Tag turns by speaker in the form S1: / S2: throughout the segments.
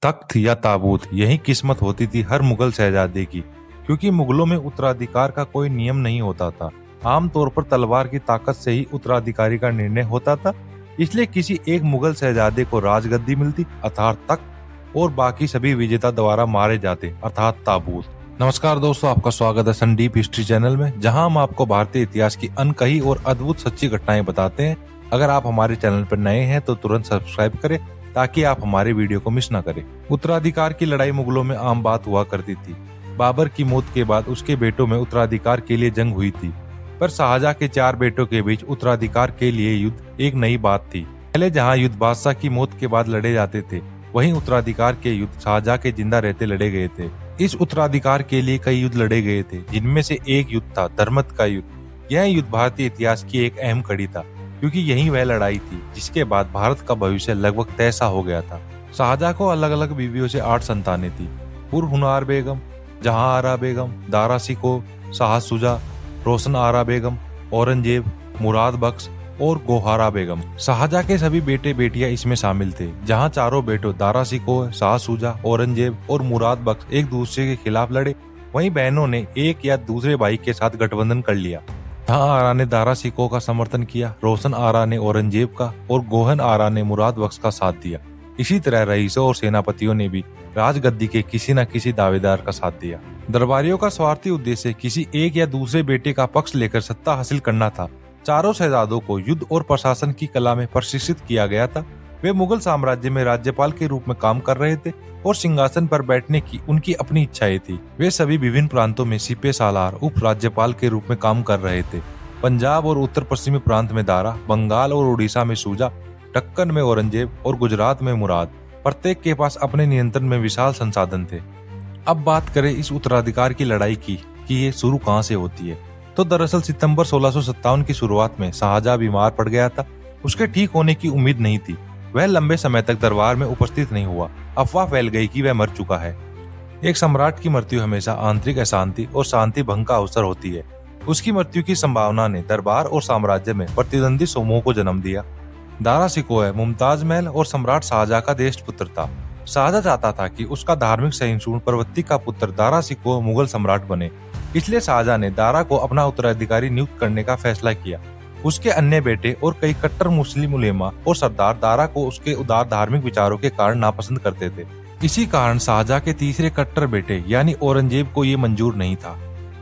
S1: तख्त या ताबूत, यही किस्मत होती थी हर मुगल शहजादे की। क्योंकि मुगलों में उत्तराधिकार का कोई नियम नहीं होता था। आमतौर पर तलवार की ताकत से ही उत्तराधिकारी का निर्णय होता था। इसलिए किसी एक मुगल शहजादे को राजगद्दी मिलती अर्थात तख्त, और बाकी सभी विजेता द्वारा मारे जाते अर्थात ताबूत। नमस्कार दोस्तों, आपका स्वागत है संडीप हिस्ट्री चैनल में, जहां हम आपको भारतीय इतिहास की अनकही और अद्भुत सच्ची घटनाएं बताते हैं। अगर आप हमारे चैनल पर नए हैं तो तुरंत सब्सक्राइब करें ताकि आप हमारे वीडियो को मिस न करें। उत्तराधिकार की लड़ाई मुगलों में आम बात हुआ करती थी। बाबर की मौत के बाद उसके बेटों में उत्तराधिकार के लिए जंग हुई थी, पर शाहजहां के 4 बेटों के बीच उत्तराधिकार के लिए युद्ध एक नई बात थी। पहले जहां युद्ध बादशाह की मौत के बाद लड़े जाते थे, वहीं उत्तराधिकार के युद्ध शाहजहां के जिंदा रहते लड़े गए थे। इस उत्तराधिकार के लिए कई युद्ध लड़े गए थे, जिनमें से एक युद्ध था धर्मत का युद्ध। यह युद्ध भारतीय इतिहास की एक अहम कड़ी था, क्योंकि यही वह लड़ाई थी जिसके बाद भारत का भविष्य लगभग तय सा हो गया था। शाहजहां को अलग अलग बीवियों से 8 संतानें थी। हुनर बेगम, जहां आरा बेगम, दारा शिकोह, शाह शुजा, रोशन आरा बेगम, औरंगजेब, मुराद बख्श और गोहारा बेगम। शाहजहां के सभी बेटे बेटियां इसमें शामिल थे। जहां चारों बेटों दारा शिकोह, शाह शुजा, औरंगजेब और मुराद बख्श एक दूसरे के खिलाफ लड़े, वहीं बहनों ने एक या दूसरे भाई के साथ गठबंधन कर लिया। जहां आरा ने दारा शिकोह का समर्थन किया, रोशन आरा ने औरंगजेब का और गोहन आरा ने मुराद बख्श का साथ दिया। इसी तरह रईसों और सेनापतियों ने भी राजगद्दी के किसी न किसी दावेदार का साथ दिया। दरबारियों का स्वार्थी उद्देश्य किसी एक या दूसरे बेटे का पक्ष लेकर सत्ता हासिल करना था। चारों शहजादों को युद्ध और प्रशासन की कला में प्रशिक्षित किया गया था। वे मुगल साम्राज्य में राज्यपाल के रूप में काम कर रहे थे और सिंहासन पर बैठने की उनकी अपनी इच्छाएं थी। वे सभी विभिन्न प्रांतों में सिपे सालार उप राज्यपाल के रूप में काम कर रहे थे। पंजाब और उत्तर पश्चिमी प्रांत में दारा, बंगाल और उड़ीसा में शुजा, दक्कन में औरंगजेब और गुजरात में मुराद। प्रत्येक के पास अपने नियंत्रण में विशाल संसाधन थे। अब बात करें इस उत्तराधिकार की लड़ाई की कि ये शुरू कहां से होती है, तो दरअसल सितंबर 1657 की शुरुआत में शाहजहां बीमार पड़ गया था। उसके ठीक होने की उम्मीद नहीं थी। वह लंबे समय तक दरबार में उपस्थित नहीं हुआ। अफवाह फैल गई कि वह मर चुका है। एक सम्राट की मृत्यु हमेशा आंतरिक अशांति और शांति भंग का अवसर होती है। उसकी मृत्यु की संभावना ने दरबार और साम्राज्य में प्रतिद्वंदी समूह को जन्म दिया। दारा शिकोह मुमताज महल और सम्राट शाहजहां का ज्येष्ठ पुत्र था। शाहजहां चाहता था कि उसका धार्मिक सहिष्णु प्रवृत्ति का पुत्र दारा शिकोह मुगल सम्राट बने। इसलिए शाहजहां ने दारा को अपना उत्तराधिकारी नियुक्त करने का फैसला किया। उसके अन्य बेटे और कई कट्टर मुस्लिम उलेमा और सरदार दारा को उसके उदार धार्मिक विचारों के कारण नापसंद करते थे। इसी कारण शाहजहां के तीसरे कट्टर बेटे यानी औरंगजेब को ये मंजूर नहीं था।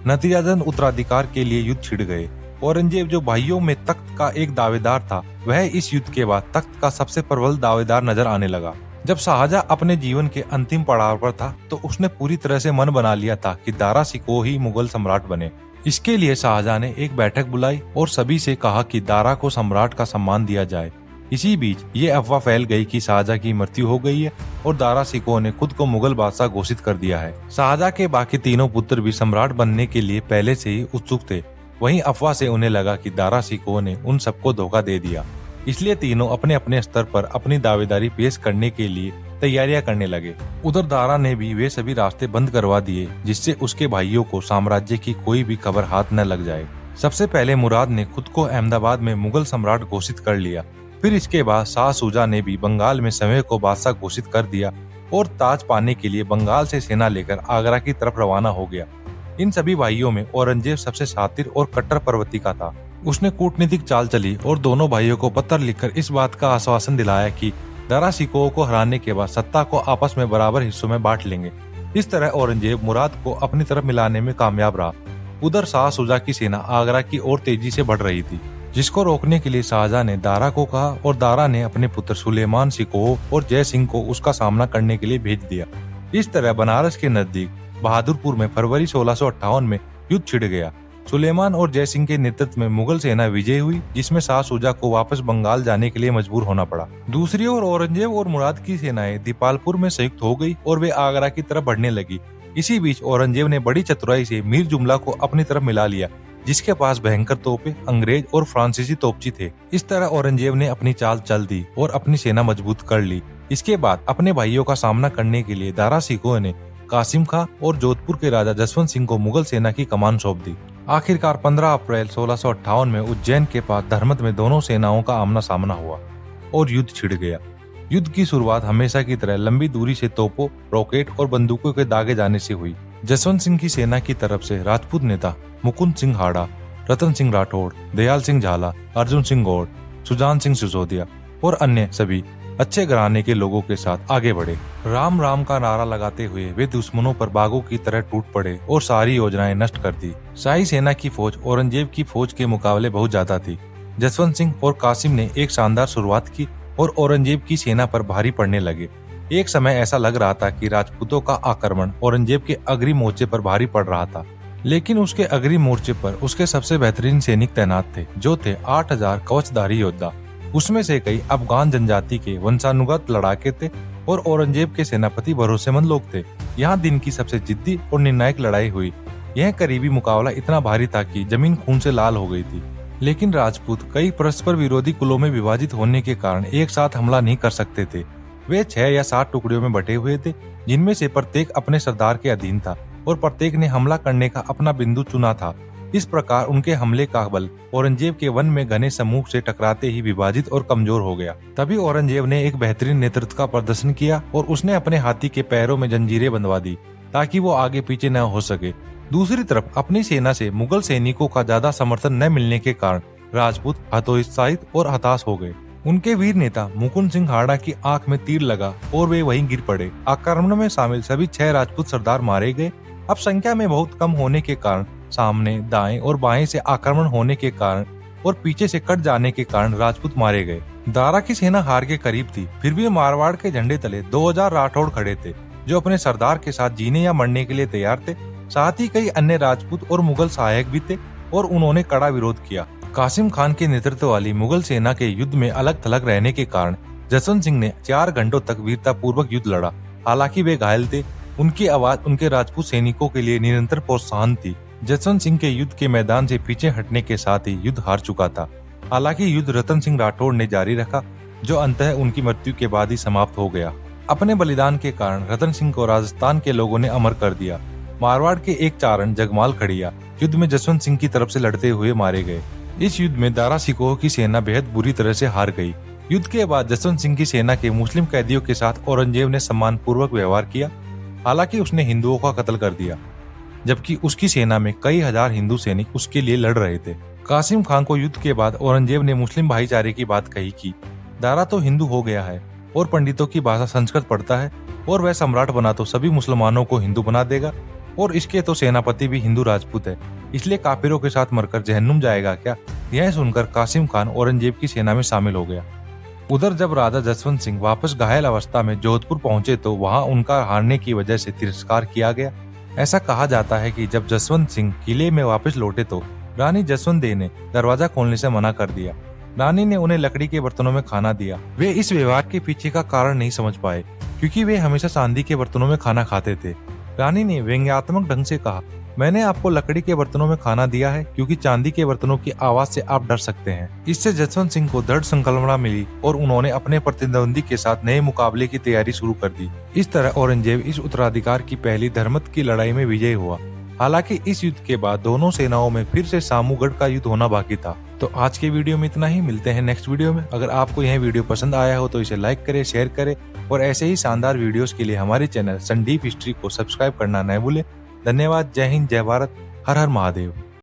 S1: नतीजतन उत्तराधिकार के लिए युद्ध छिड़ गए। औरंगजेब, जो भाइयों में तख्त का एक दावेदार था, वह इस युद्ध के बाद तख्त का सबसे प्रबल दावेदार नजर आने लगा। जब शाहजहां अपने जीवन के अंतिम पड़ाव पर था, तो उसने पूरी तरह से मन बना लिया था कि दारा शिकोह ही मुगल सम्राट बने। इसके लिए शाहजहां ने एक बैठक बुलाई और सभी से कहा कि दारा को सम्राट का सम्मान दिया जाए। इसी बीच ये अफवाह फैल गई कि शाहजहां की मृत्यु हो गई है और दारा शिकोह ने खुद को मुगल बादशाह घोषित कर दिया है। शाहजहां के बाकी तीनों पुत्र भी सम्राट बनने के लिए पहले से ही उत्सुक थे। वहीं अफवाह से उन्हें लगा कि दारा शिकोह ने उन सबको धोखा दे दिया। इसलिए तीनों अपने अपने स्तर पर अपनी दावेदारी पेश करने के लिए तैयारियां करने लगे। उधर दारा ने भी वे सभी रास्ते बंद करवा दिए, जिससे उसके भाइयों को साम्राज्य की कोई भी खबर हाथ न लग जाए। सबसे पहले मुराद ने खुद को अहमदाबाद में मुगल सम्राट घोषित कर लिया। फिर इसके बाद शाह शुजा ने भी बंगाल में समय को बादशाह घोषित कर दिया और ताज पाने के लिए बंगाल से सेना लेकर आगरा की तरफ रवाना हो गया। इन सभी भाइयों में औरंगजेब सबसे शातिर और कट्टर प्रवृत्ति का था। उसने कूटनीतिक चाल चली और दोनों भाइयों को पत्र लिखकर इस बात का आश्वासन दिलाया कि दारा शिकोह को हराने के बाद सत्ता को आपस में बराबर हिस्सों में बांट लेंगे। इस तरह औरंगजेब मुराद को अपनी तरफ मिलाने में कामयाब रहा। उधर शाह शुजा की सेना आगरा की ओर तेजी से बढ़ रही थी, जिसको रोकने के लिए शाहजहां ने दारा को कहा और दारा ने अपने पुत्र सुलेमान शिकोह और जय सिंह को उसका सामना करने के लिए भेज दिया। इस तरह बनारस के नजदीक बहादुरपुर में फरवरी 1658 में युद्ध छिड़ गया। सुलेमान और जय सिंह के नेतृत्व में मुगल सेना विजयी हुई, जिसमें शाह शुजा को वापस बंगाल जाने के लिए मजबूर होना पड़ा। दूसरी ओर औरंगजेब और मुराद की सेनाएं दीपालपुर में संयुक्त हो गई और वे आगरा की तरफ बढ़ने लगी। इसी बीच औरंगजेब ने बड़ी चतुराई से मीर जुमला को अपनी तरफ मिला लिया, जिसके पास भयंकर तोपें, अंग्रेज और फ्रांसीसी तोपची थे। इस तरह औरंगजेब ने अपनी चाल चल दी और अपनी सेना मजबूत कर ली। इसके बाद अपने भाइयों का सामना करने के लिए दारा शिकोह ने कासिम खां और जोधपुर के राजा जसवंत सिंह को मुगल सेना की कमान सौंप दी। आखिरकार 15 अप्रैल 1658 में उज्जैन के पास धर्मत में दोनों सेनाओं का आमना सामना हुआ और युद्ध छिड़ गया। युद्ध की शुरुआत हमेशा की तरह लंबी दूरी से तोपों, रॉकेट और बंदूकों के दागे जाने से हुई। जसवंत सिंह की सेना की तरफ से राजपूत नेता मुकुंद सिंह हाड़ा, रतन सिंह राठौड़, दयाल सिंह झाला, अर्जुन सिंह गौड़, सुजान सिंह सिसोदिया और अन्य सभी अच्छे घराने के लोगों के साथ आगे बढ़े। राम राम का नारा लगाते हुए वे दुश्मनों पर बाघों की तरह टूट पड़े और सारी योजनाएं नष्ट कर दी। शाही सेना की फौज औरंगजेब की फौज के मुकाबले बहुत ज्यादा थी। जसवंत सिंह और कासिम ने एक शानदार शुरुआत की और औरंगजेब की सेना पर भारी पड़ने लगे। एक समय ऐसा लग रहा था कि राजपूतों का आक्रमण औरंगजेब के अग्रिम मोर्चे पर भारी पड़ रहा था, लेकिन उसके अग्रिम मोर्चे पर उसके सबसे बेहतरीन सैनिक तैनात थे, जो थे 8000 कवचधारी योद्धा। उसमें से कई अफगान जनजाति के वंशानुगत लड़ाके थे और औरंगजेब के सेनापति भरोसेमंद लोग थे। यहाँ दिन की सबसे जिद्दी और निर्णायक लड़ाई हुई। यह करीबी मुकाबला इतना भारी था कि जमीन खून से लाल हो गई थी, लेकिन राजपूत कई परस्पर विरोधी कुलों में विभाजित होने के कारण एक साथ हमला नहीं कर सकते थे। वे 6 या 7 टुकड़ियों में बटे हुए थे, जिनमें से प्रत्येक अपने सरदार के अधीन था और प्रत्येक ने हमला करने का अपना बिंदु चुना था। इस प्रकार उनके हमले का बल औरंगजेब के वन में घने समूह से टकराते ही विभाजित और कमजोर हो गया। तभी औरंगजेब ने एक बेहतरीन नेतृत्व का प्रदर्शन किया और उसने अपने हाथी के पैरों में जंजीरें बंधवा दी ताकि वो आगे पीछे न हो सके। दूसरी तरफ अपनी सेना से मुगल सैनिकों का ज्यादा समर्थन न मिलने के कारण राजपूत हतोत्साहित और हताश हो गए। उनके वीर नेता मुकुंद सिंह हाड़ा की आंख में तीर लगा और वे वहीं गिर पड़े। आक्रमण में शामिल सभी 6 राजपूत सरदार मारे गए। अब संख्या में बहुत कम होने के कारण, सामने, दाएं और बाएं से आक्रमण होने के कारण और पीछे से कट जाने के कारण राजपूत मारे गए। दारा की सेना हार के करीब थी, फिर भी मारवाड़ के झंडे तले 2000 राठौड़ खड़े थे, जो अपने सरदार के साथ जीने या मरने के लिए तैयार थे। साथ ही कई अन्य राजपूत और मुगल सहायक भी थे और उन्होंने कड़ा विरोध किया। कासिम खान के नेतृत्व वाली मुगल सेना के युद्ध में अलग थलग रहने के कारण जसवंत सिंह ने 4 घंटों तक वीरता पूर्वक युद्ध लड़ा। हालांकि वे घायल थे, उनकी आवाज उनके राजपूत सैनिकों के लिए निरंतर प्रोत्साहन थी। जसवंत सिंह के युद्ध के मैदान से पीछे हटने के साथ ही युद्ध हार चुका था। हालांकि युद्ध रतन सिंह राठौड़ ने जारी रखा, जो अंततः उनकी मृत्यु के बाद ही समाप्त हो गया। अपने बलिदान के कारण रतन सिंह को राजस्थान के लोगों ने अमर कर दिया। मारवाड़ के एक चारण जगमाल खड़िया युद्ध में जसवंत सिंह की तरफ से लड़ते हुए मारे गए। इस युद्ध में दारा सिकोह की सेना बेहद बुरी तरह से हार गई। युद्ध के बाद जसवंत सिंह की सेना के मुस्लिम कैदियों के साथ औरंगजेब ने सम्मानपूर्वक व्यवहार किया। हालांकि उसने हिंदुओं का कत्ल कर दिया, जबकि उसकी सेना में कई हजार हिंदू सैनिक उसके लिए लड़ रहे थे। कासिम खान को युद्ध के बाद औरंगजेब ने मुस्लिम भाईचारे की बात कही कि दारा तो हिंदू हो गया है और पंडितों की भाषा संस्कृत पढ़ता है और वह सम्राट बना तो सभी मुसलमानों को हिंदू बना देगा, और इसके तो सेनापति भी हिंदू राजपूत है, इसलिए काफिरों के साथ मरकर जहन्नुम जाएगा क्या। यह सुनकर कासिम खान औरंगजेब की सेना में शामिल हो गया। उधर जब राजा जसवंत सिंह वापस घायल अवस्था में जोधपुर पहुंचे तो वहां उनका हारने की वजह से तिरस्कार किया गया। ऐसा कहा जाता है कि जब जसवंत सिंह किले में वापस लौटे तो रानी जसवंत देव ने दरवाजा खोलने से मना कर दिया। रानी ने उन्हें लकड़ी के बर्तनों में खाना दिया। वे इस व्यवहार के पीछे का कारण नहीं समझ पाए, क्योंकि वे हमेशा चांदी के बर्तनों में खाना खाते थे। रानी ने व्यंग्यात्मक ढंग से कहा, मैंने आपको लकड़ी के बर्तनों में खाना दिया है क्योंकि चांदी के बर्तनों की आवाज से आप डर सकते हैं। इससे जसवंत सिंह को दृढ़ संकल्पना मिली और उन्होंने अपने प्रतिद्वंदी के साथ नए मुकाबले की तैयारी शुरू कर दी। इस तरह औरंगजेब इस उत्तराधिकार की पहली धर्मत की लड़ाई में विजयी हुआ। हालांकि इस युद्ध के बाद दोनों सेनाओं में फिर से सामूगढ़ का युद्ध होना बाकी था। तो आज के वीडियो में इतना ही, मिलते हैं नेक्स्ट वीडियो में। अगर आपको यह वीडियो पसंद आया हो तो इसे लाइक करें, शेयर करें और ऐसे ही शानदार वीडियोस के लिए हमारे चैनल संडीप हिस्ट्री को सब्सक्राइब करना न भूलें। धन्यवाद। जय हिंद, जय भारत, हर हर महादेव।